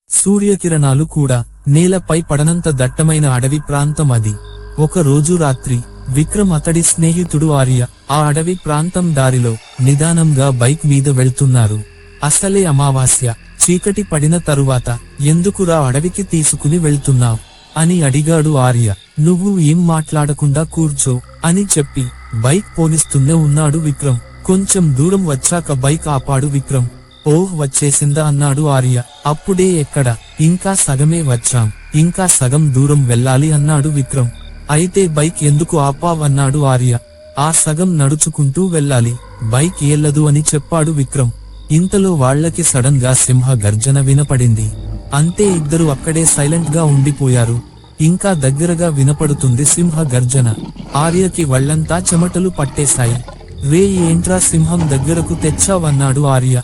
సూర్యకిరణాలు కూడా నేలపై పడనంత దట్టమైన అడవి ప్రాంతం అది. ఒక రోజు రాత్రి విక్రమ్ అతడి స్నేహితుడు ఆర్య ఆ అడవి ప్రాంతం దారిలో నిదానంగా బైక్ మీద వెళ్తున్నారు. అసలే అమావాస్య, చీకటి పడిన తరువాత ఎందుకురా అడవికి తీసుకుని వెళ్తున్నావ్ అని అడిగాడు ఆర్య. నువ్వు ఏం మాట్లాడకుండా కూర్చో అని చెప్పి బైక్ పోనిస్తూనే ఉన్నాడు విక్రమ్. కొంచెం దూరం వచ్చాక బైక్ ఆపాడు విక్రమ్. ఓహ్ వచ్చేసిందా అన్నాడు ఆర్య. అప్పుడే ఎక్కడ, ఇంకా సగమే వచ్చాం, ఇంకా సగం దూరం వెళ్ళాలి అన్నాడు విక్రమ్. అయితే బైక్ ఎందుకు ఆపావన్నాడు ఆర్య. ఆ సగం నడుచుకుంటూ వెళ్ళాలి, బైక్ ఏల్లదు అని చెప్పాడు విక్రమ్. ఇంతలో వాళ్లకి సడన్ గా సింహ గర్జన వినపడింది. అంతే, ఇద్దరు అక్కడే సైలెంట్ గా ఉండిపోయారు. ఇంకా దగ్గరగా వినపడుతుంది సింహ గర్జన. ఆర్యకి వళ్లంతా చెమటలు పట్టేశాయి. రేయ్ ఏంట్రా సింహం దగ్గరకు తెచ్చావన్నాడు ఆర్య.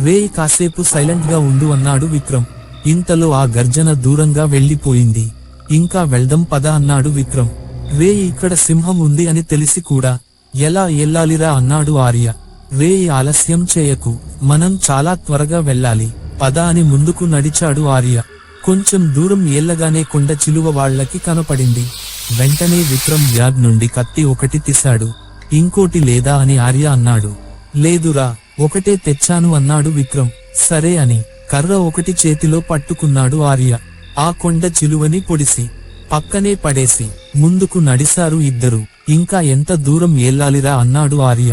రేయ్ కాసేపు సైలెంట్ గా ఉండు అన్నాడు విక్రమ్. ఇంతలో ఆ గర్జన దూరంగా వెళ్లిపోయింది. ఇంకా వెళ్దాం పద అన్నాడు విక్రమ్. రేయ్ ఇక్కడ సింహం ఉంది అని తెలిసి కూడా ఎలా ఎల్లాలిరా అన్నాడు ఆర్య. రేయ్ ఆలస్యం చేయకు, మనం చాలా త్వరగా వెళ్ళాలి, పద అని ముందుకు నడిచాడు ఆర్య. కొంచెం దూరం ఏళ్లగానే కొండ చిలువ వాళ్లకి కనపడింది. వెంటనే విక్రమ్ బ్యాగ్ నుండి కత్తి ఒకటి తీశాడు. ఇంకోటి లేదా అని ఆర్య అన్నాడు. లేదురా, ఒకటే తెచ్చాను అన్నాడు విక్రమ్. సరే అని కర్ర ఒకటి చేతిలో పట్టుకున్నాడు ఆర్య. ఆ కొండ చిలువని పొడిసి పక్కనే పడేసి ముందుకు నడిశారు ఇద్దరు. ఇంకా ఎంత దూరం ఏళ్లాలిరా అన్నాడు ఆర్య.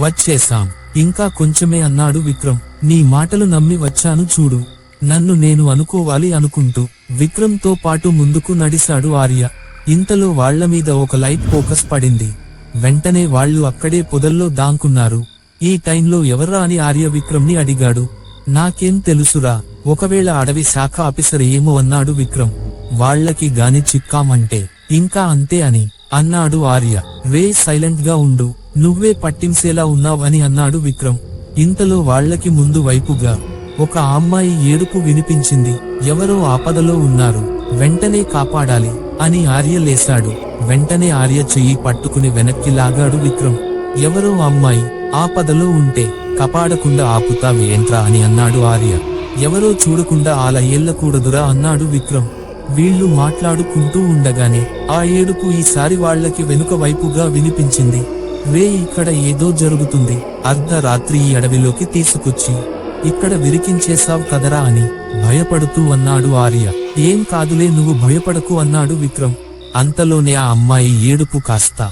వచ్చేశాం, ఇంకా కొంచెమే అన్నాడు విక్రమ్. నీ మాటలు నమ్మి వచ్చాను చూడు, నన్ను నేను అనుకోవాలి అనుకుంటూ విక్రమ్ తో పాటు ముందుకు నడిశాడు ఆర్య. ఇంతలో వాళ్ల మీద ఒక లైట్ ఫోకస్ పడింది. వెంటనే వాళ్లు అక్కడే పొదల్లో దాంకున్నారు. ఈ టైంలో ఎవర్రా అని ఆర్య విక్రమ్ ని అడిగాడు. నాకేం తెలుసురా, ఒకవేళ అడవి శాఖ ఆఫీసర్ ఏమో అన్నాడు విక్రమ్. వాళ్లకి గాని చిక్కామంటే ఇంకా అంతే అని అన్నాడు ఆర్య. రే సైలెంట్ గా ఉండు, నువ్వే పట్టించేలా ఉన్నావ్ అని అన్నాడు విక్రమ్. ఇంతలో వాళ్లకి ముందు వైపుగా ఒక అమ్మాయి ఏడుపు వినిపించింది. ఎవరో ఆపదలో ఉన్నారు, వెంటనే కాపాడాలి అని ఆర్య లేశాడు. వెంటనే ఆర్య చెయ్యి పట్టుకుని వెనక్కి లాగాడు విక్రమ్. ఎవరో అమ్మాయి ఆపదలో ఉంటే కాపాడకుండా ఆపుతావేంట్రా అని అన్నాడు ఆర్య. ఎవరో చూడకుండా అలా ఏళ్లకూడదురా అన్నాడు విక్రమ్. వీళ్లు మాట్లాడుకుంటూ ఉండగానే ఆ ఏడుపు ఈసారి వాళ్లకి వెనుక వైపుగా వినిపించింది. రే ఇక్కడ ఏదో జరుగుతుంది, అర్ధరాత్రి ఈ అడవిలోకి తీసుకొచ్చి ఇక్కడ విరికించేశావ్ కదరా అని భయపడుతూ అన్నాడు ఆర్య. ఏం కాదులే, నువ్వు భయపడకు అన్నాడు విక్రమ్. అంతలోనే ఆ అమ్మాయి ఏడుపు కాస్త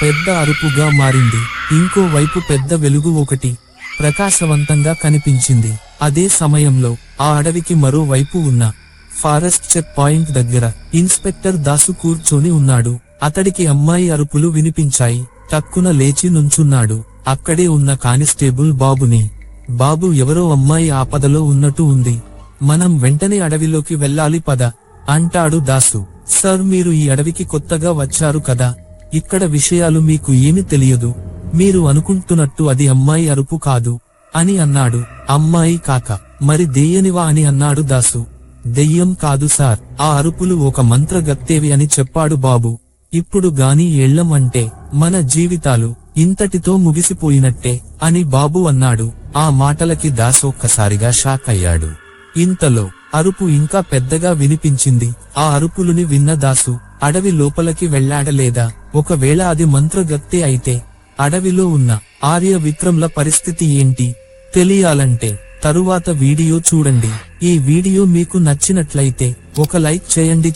పెద్ద అరుపుగా మారింది. ఇంకో వైపు పెద్ద వెలుగు ఒకటి ప్రకాశవంతంగా కనిపించింది. అదే సమయంలో ఆ అడవికి మరో వైపు ఉన్న ఫారెస్ట్ చెక్ పాయింట్ దగ్గర ఇన్స్పెక్టర్ దాసు కూర్చొని ఉన్నాడు. అతడికి అమ్మాయి అరుపులు వినిపించాయి. టక్కున లేచి నుంచున్నాడు. అక్కడే ఉన్న కానిస్టేబుల్ బాబుని, బాబు ఎవరో అమ్మాయి ఆపదలో ఉన్నట్టు ఉంది, మనం వెంటనే అడవిలోకి వెళ్ళాలి పద అంటాడు దాసు. సార్, మీరు ఈ అడవికి కొత్తగా వచ్చారు కదా, ఇక్కడ విషయాలు మీకు ఏమి తెలియదు, మీరు అనుకుంటున్నట్టు అది అమ్మాయి అరుపు కాదు అని అన్నాడు. అమ్మాయి కాక మరి దెయ్యనివా అని అన్నాడు దాసు. దెయ్యం కాదు సార్, ఆ అరుపులు ఒక మంత్రగత్తేవి అని చెప్పాడు బాబు. ఇప్పుడు గాని ఏళ్లం అంటే మన జీవితాలు ఇంతటితో ముగిసిపోయినట్టే అని బాబు అన్నాడు. ఆ మాటలకి దాసు ఒక్కసారిగా షాక్ అయ్యాడు. ఇంతలో అరుపు ఇంకా పెద్దగా వినిపించింది. ఆ అరుపులుని విన్న దాసు అడవి లోపలికి వెళ్ళాడలేదా? ఒకవేళ అది మంత్రగత్తె అయితే అడవిలో ఉన్న ఆర్య విక్రమ్ల పరిస్థితి ఏంటి? తెలియాలంటే తరువాత వీడియో చూడండి. ఈ వీడియో మీకు నచ్చినట్లయితే ఒక లైక్ చేయండి.